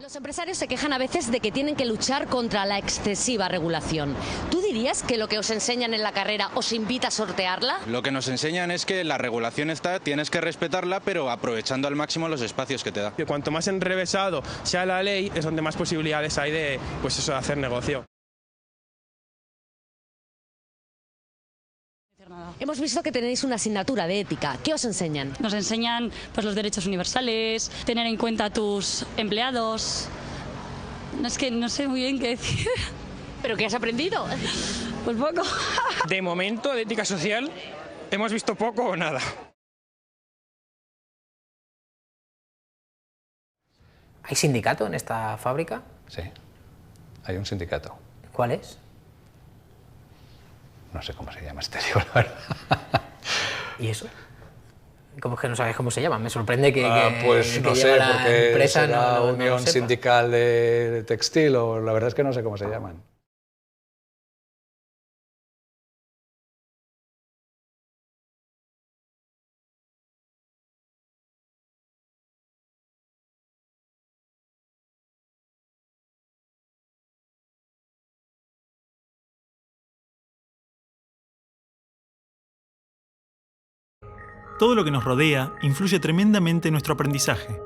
Los empresarios se quejan a veces de que tienen que luchar contra la excesiva regulación. ¿Tú dirías que lo que os enseñan en la carrera os invita a sortearla? Lo que nos enseñan es que la regulación está, tienes que respetarla, pero aprovechando al máximo los espacios que te da. Que cuanto más enrevesado sea la ley, es donde más posibilidades hay de, pues eso, de hacer negocio. Hemos visto que tenéis una asignatura de ética. ¿Qué os enseñan? Nos enseñan pues, los derechos universales, tener en cuenta a tus empleados. Es que no sé muy bien qué decir. ¿Pero qué has aprendido? Pues poco. De momento, de ética social, hemos visto poco o nada. ¿Hay sindicato en esta fábrica? Sí, hay un sindicato. ¿Cuál es? No sé cómo se llama, te digo la verdad. ¿Y eso? ¿Cómo es que no sabes cómo se llama? Me sorprende pues no sé, lleva la porque empresa será no lo Unión sepa. Sindical de Textil, o la verdad es que no sé cómo se llaman. Todo lo que nos rodea influye tremendamente en nuestro aprendizaje.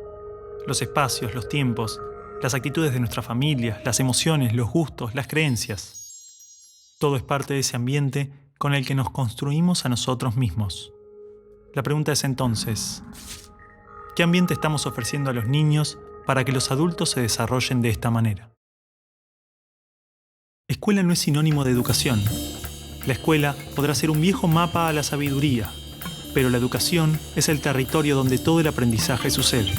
Los espacios, los tiempos, las actitudes de nuestras familias, las emociones, los gustos, las creencias. Todo es parte de ese ambiente con el que nos construimos a nosotros mismos. La pregunta es entonces, ¿qué ambiente estamos ofreciendo a los niños para que los adultos se desarrollen de esta manera? Escuela no es sinónimo de educación. La escuela podrá ser un viejo mapa a la sabiduría, pero la educación es el territorio donde todo el aprendizaje sucede.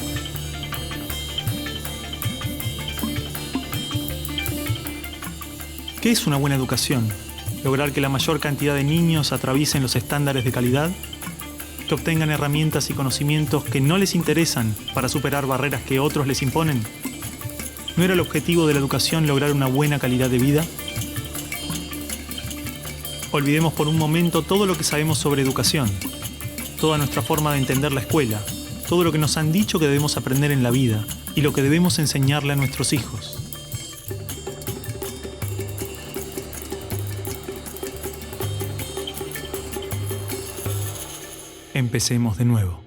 ¿Qué es una buena educación? ¿Lograr que la mayor cantidad de niños atraviesen los estándares de calidad? ¿Que obtengan herramientas y conocimientos que no les interesan para superar barreras que otros les imponen? ¿No era el objetivo de la educación lograr una buena calidad de vida? Olvidemos por un momento todo lo que sabemos sobre educación, toda nuestra forma de entender la escuela, todo lo que nos han dicho que debemos aprender en la vida y lo que debemos enseñarle a nuestros hijos. Empecemos de nuevo.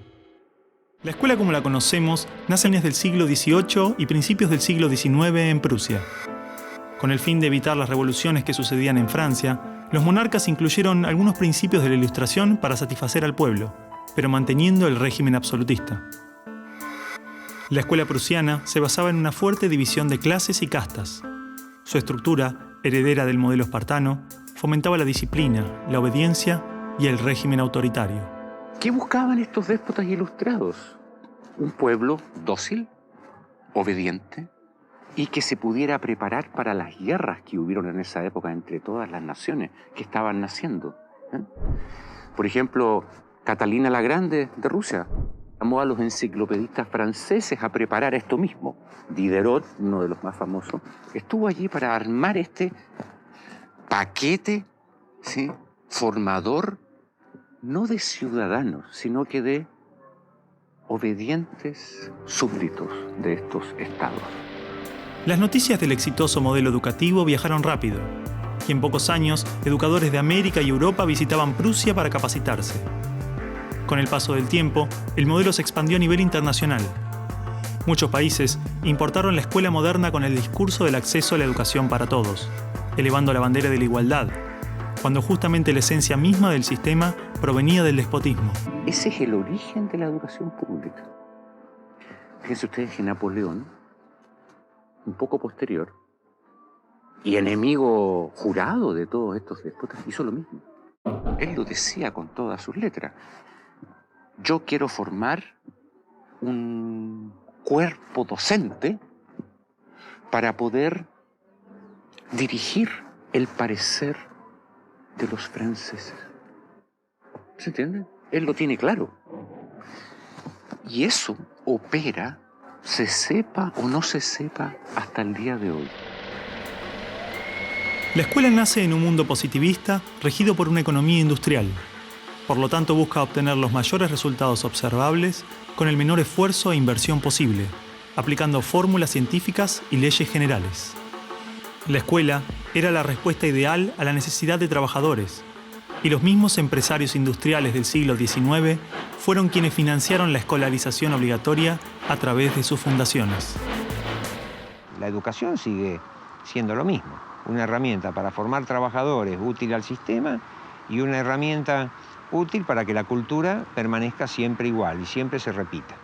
La escuela como la conocemos nace a fines del siglo XVIII y principios del siglo XIX en Prusia. Con el fin de evitar las revoluciones que sucedían en Francia, los monarcas incluyeron algunos principios de la Ilustración para satisfacer al pueblo, pero manteniendo el régimen absolutista. La escuela prusiana se basaba en una fuerte división de clases y castas. Su estructura, heredera del modelo espartano, fomentaba la disciplina, la obediencia y el régimen autoritario. ¿Qué buscaban estos déspotas ilustrados? Un pueblo dócil, obediente, y que se pudiera preparar para las guerras que hubieron en esa época entre todas las naciones que estaban naciendo. Por ejemplo, Catalina la Grande de Rusia llamó a los enciclopedistas franceses a preparar esto mismo. Diderot, uno de los más famosos, estuvo allí para armar este paquete, ¿sí?, formador, no de ciudadanos, sino que de obedientes súbditos de estos estados. Las noticias del exitoso modelo educativo viajaron rápido, y en pocos años, educadores de América y Europa visitaban Prusia para capacitarse. Con el paso del tiempo, el modelo se expandió a nivel internacional. Muchos países importaron la escuela moderna con el discurso del acceso a la educación para todos, elevando la bandera de la igualdad, cuando justamente la esencia misma del sistema provenía del despotismo. Ese es el origen de la educación pública. Fíjense ustedes que Napoleón, un poco posterior, y enemigo jurado de todos estos déspotas, hizo lo mismo. Él lo decía con todas sus letras. Yo quiero formar un cuerpo docente para poder dirigir el parecer de los franceses. ¿Se entiende? Él lo tiene claro. Y eso opera, se sepa o no se sepa, hasta el día de hoy. La escuela nace en un mundo positivista regido por una economía industrial. Por lo tanto, busca obtener los mayores resultados observables con el menor esfuerzo e inversión posible, aplicando fórmulas científicas y leyes generales. La escuela era la respuesta ideal a la necesidad de trabajadores, y los mismos empresarios industriales del siglo XIX fueron quienes financiaron la escolarización obligatoria a través de sus fundaciones. La educación sigue siendo lo mismo, una herramienta para formar trabajadores útil al sistema y una herramienta útil para que la cultura permanezca siempre igual y siempre se repita.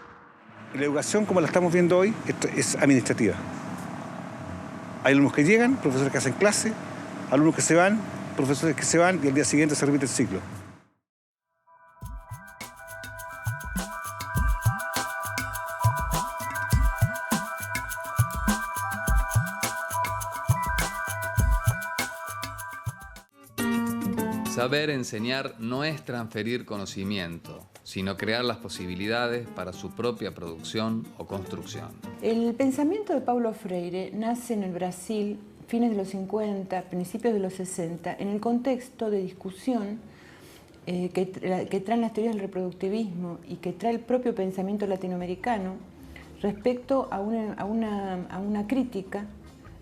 La educación, como la estamos viendo hoy, es administrativa. Hay alumnos que llegan, profesores que hacen clase, alumnos que se van, profesores que se van y al día siguiente se repite el ciclo. Saber enseñar no es transferir conocimiento, sino crear las posibilidades para su propia producción o construcción. El pensamiento de Paulo Freire nace en el Brasil, fines de los 50, principios de los 60, en el contexto de discusión que traen las teorías del reproductivismo y que trae el propio pensamiento latinoamericano respecto a una crítica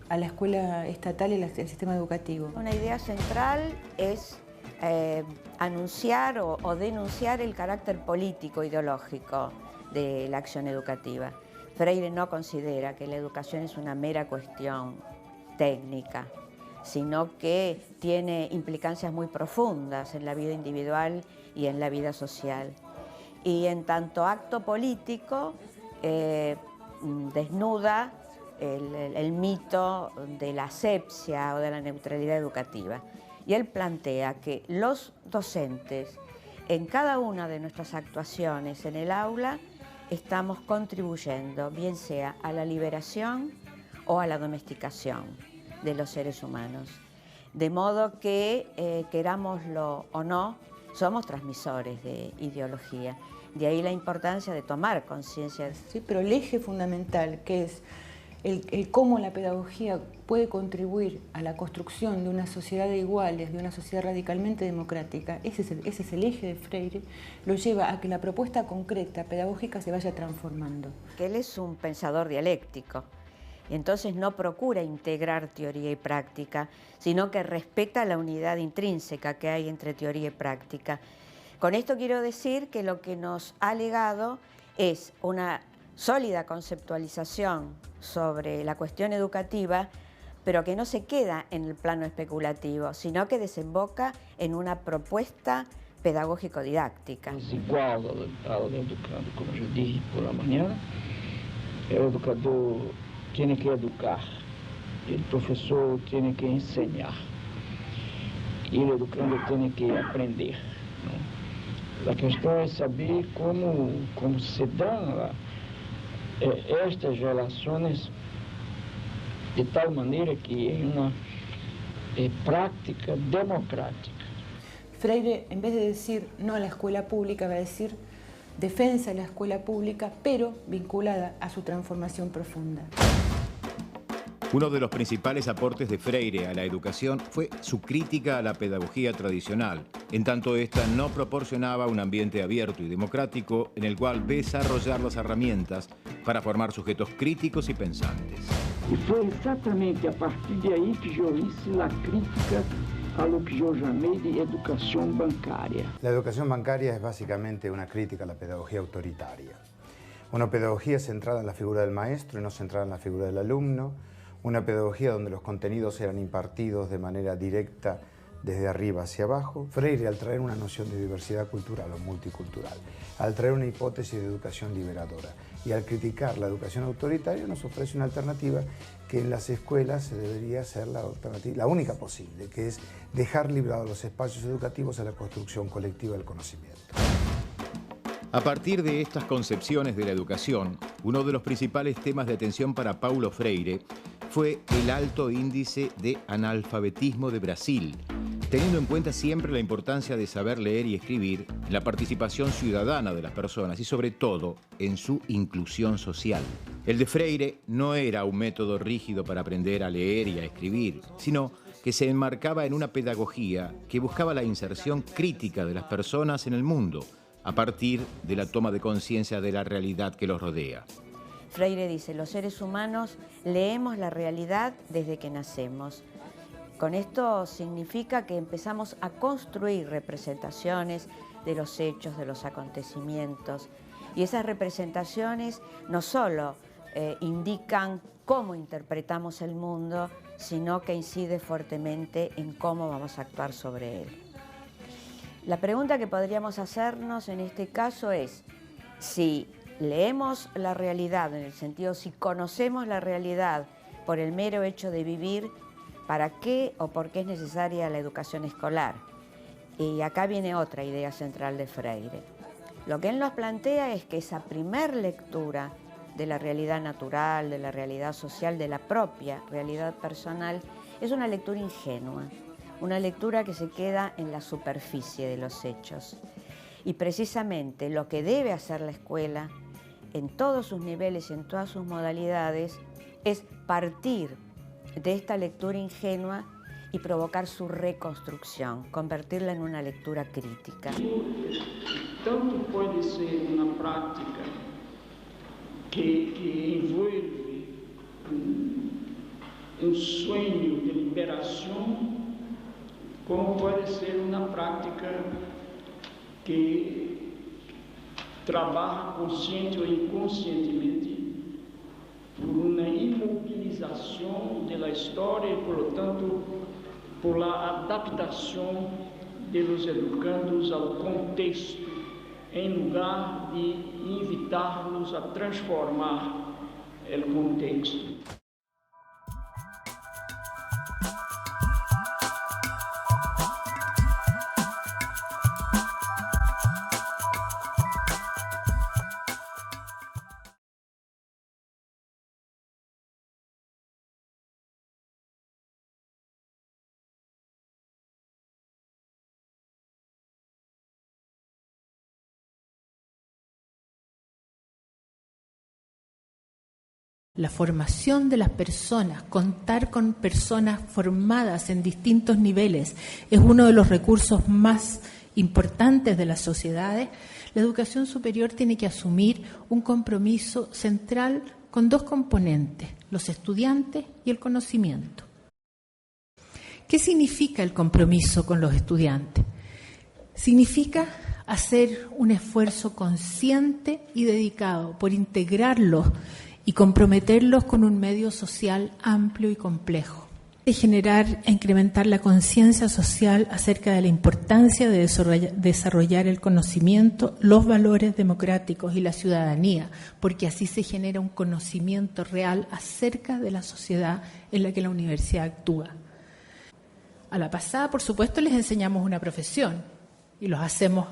a la escuela estatal y al sistema educativo. Una idea central es anunciar o denunciar el carácter político ideológico de la acción educativa. Freire no considera que la educación es una mera cuestión técnica, sino que tiene implicancias muy profundas en la vida individual y en la vida social. Y en tanto acto político, desnuda el mito de la asepsia o de la neutralidad educativa. Y él plantea que los docentes, en cada una de nuestras actuaciones en el aula, estamos contribuyendo, bien sea a la liberación o a la domesticación de los seres humanos. De modo que, querámoslo o no, somos transmisores de ideología. De ahí la importancia de tomar conciencia. Sí, pero el eje fundamental, que es el cómo la pedagogía puede contribuir a la construcción de una sociedad de iguales, de una sociedad radicalmente democrática, ese es el eje de Freire, lo lleva a que la propuesta concreta pedagógica se vaya transformando. Que él es un pensador dialéctico, entonces no procura integrar teoría y práctica, sino que respeta la unidad intrínseca que hay entre teoría y práctica. Con esto quiero decir que lo que nos ha legado es una sólida conceptualización sobre la cuestión educativa, pero que no se queda en el plano especulativo, sino que desemboca en una propuesta pedagógico-didáctica. Igual ao educando, como eu disse por la mañana, o educador tiene que educar, el profesor tiene que enseñar y el educando tiene que aprender, ¿no? La cuestión es saber cómo se dan estas relaciones de tal manera que hay una práctica democrática. Freire, en vez de decir no a la escuela pública, va a decir defensa de la escuela pública, pero vinculada a su transformación profunda. Uno de los principales aportes de Freire a la educación fue su crítica a la pedagogía tradicional, en tanto esta no proporcionaba un ambiente abierto y democrático en el cual desarrollar las herramientas para formar sujetos críticos y pensantes. Y fue exactamente a partir de ahí que yo hice la crítica a lo que yo llamé de educación bancaria. La educación bancaria es básicamente una crítica a la pedagogía autoritaria. Una pedagogía centrada en la figura del maestro y no centrada en la figura del alumno. Una pedagogía donde los contenidos eran impartidos de manera directa desde arriba hacia abajo. Freire, al traer una noción de diversidad cultural o multicultural, al traer una hipótesis de educación liberadora y al criticar la educación autoritaria, nos ofrece una alternativa que en las escuelas debería ser la única posible, que es dejar librados los espacios educativos a la construcción colectiva del conocimiento. A partir de estas concepciones de la educación, uno de los principales temas de atención para Paulo Freire fue el alto índice de analfabetismo de Brasil, teniendo en cuenta siempre la importancia de saber leer y escribir, la participación ciudadana de las personas y sobre todo en su inclusión social. El de Freire no era un método rígido para aprender a leer y a escribir, sino que se enmarcaba en una pedagogía que buscaba la inserción crítica de las personas en el mundo, a partir de la toma de conciencia de la realidad que los rodea. Freire dice, los seres humanos leemos la realidad desde que nacemos. Con esto significa que empezamos a construir representaciones de los hechos, de los acontecimientos. Y esas representaciones no solo indican cómo interpretamos el mundo, sino que incide fuertemente en cómo vamos a actuar sobre él. La pregunta que podríamos hacernos en este caso es, si leemos la realidad, en el sentido, si conocemos la realidad por el mero hecho de vivir, ¿para qué o por qué es necesaria la educación escolar? Y acá viene otra idea central de Freire. Lo que él nos plantea es que esa primer lectura de la realidad natural, de la realidad social, de la propia realidad personal, es una lectura ingenua, una lectura que se queda en la superficie de los hechos. Y precisamente lo que debe hacer la escuela, en todos sus niveles y en todas sus modalidades, es partir de esta lectura ingenua y provocar su reconstrucción, convertirla en una lectura crítica. Tanto puede ser una práctica que envuelve un sueño de liberación, como puede ser una práctica que trabaja consciente o inconscientemente por una inmovilización de la historia y, por lo tanto, por la adaptación de los educandos al contexto, en lugar de invitarlos a transformar el contexto. La formación de las personas, contar con personas formadas en distintos niveles, es uno de los recursos más importantes de las sociedades. La educación superior tiene que asumir un compromiso central con dos componentes, los estudiantes y el conocimiento. ¿Qué significa el compromiso con los estudiantes? Significa hacer un esfuerzo consciente y dedicado por integrarlos y comprometerlos con un medio social amplio y complejo. De generar e incrementar la conciencia social acerca de la importancia de desarrollar el conocimiento, los valores democráticos y la ciudadanía, porque así se genera un conocimiento real acerca de la sociedad en la que la universidad actúa. A la pasada, por supuesto, les enseñamos una profesión y los hacemos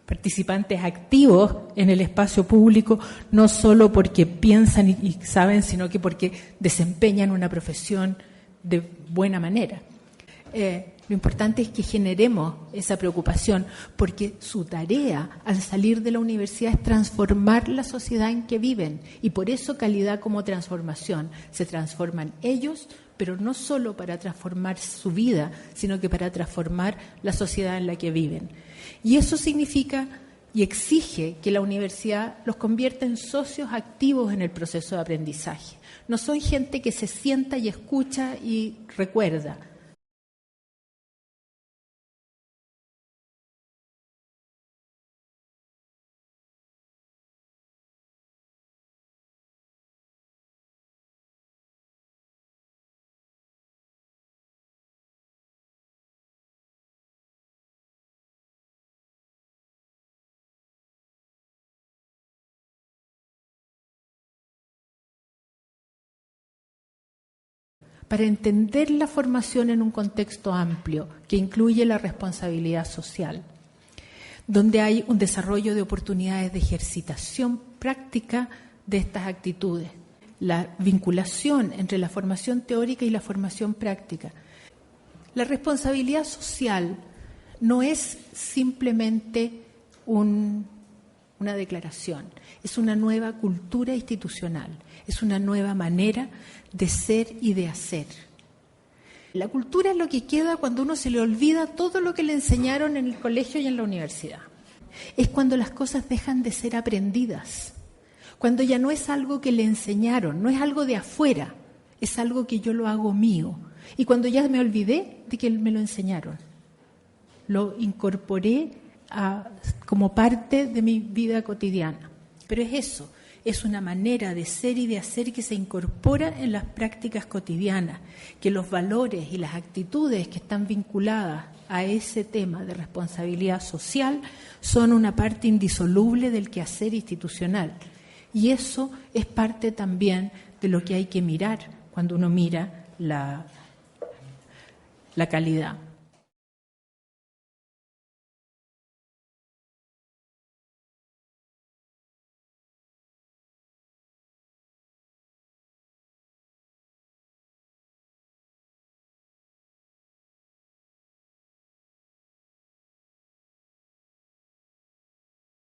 participantes activos en el espacio público, no solo porque piensan y saben, sino que porque desempeñan una profesión de buena manera. Lo importante es que generemos esa preocupación, porque su tarea al salir de la universidad es transformar la sociedad en que viven, y por eso calidad como transformación. Se transforman ellos, pero no solo para transformar su vida, sino que para transformar la sociedad en la que viven. Y eso significa y exige que la universidad los convierta en socios activos en el proceso de aprendizaje. No son gente que se sienta y escucha y recuerda. Para entender la formación en un contexto amplio que incluye la responsabilidad social, donde hay un desarrollo de oportunidades de ejercitación práctica de estas actitudes, la vinculación entre la formación teórica y la formación práctica. La responsabilidad social no es simplemente una declaración, es una nueva cultura institucional, es una nueva manera de ser y de hacer. La cultura es lo que queda cuando uno se le olvida todo lo que le enseñaron en el colegio y en la universidad. Es cuando las cosas dejan de ser aprendidas, Cuando ya no es algo que le enseñaron, no es algo de afuera, es algo que yo lo hago mío. Y cuando ya me olvidé de que me lo enseñaron, lo incorporé como parte de mi vida cotidiana. Pero es eso, es una manera de ser y de hacer que se incorpora en las prácticas cotidianas, que los valores y las actitudes que están vinculadas a ese tema de responsabilidad social son una parte indisoluble del quehacer institucional. Y eso es parte también de lo que hay que mirar cuando uno mira la calidad.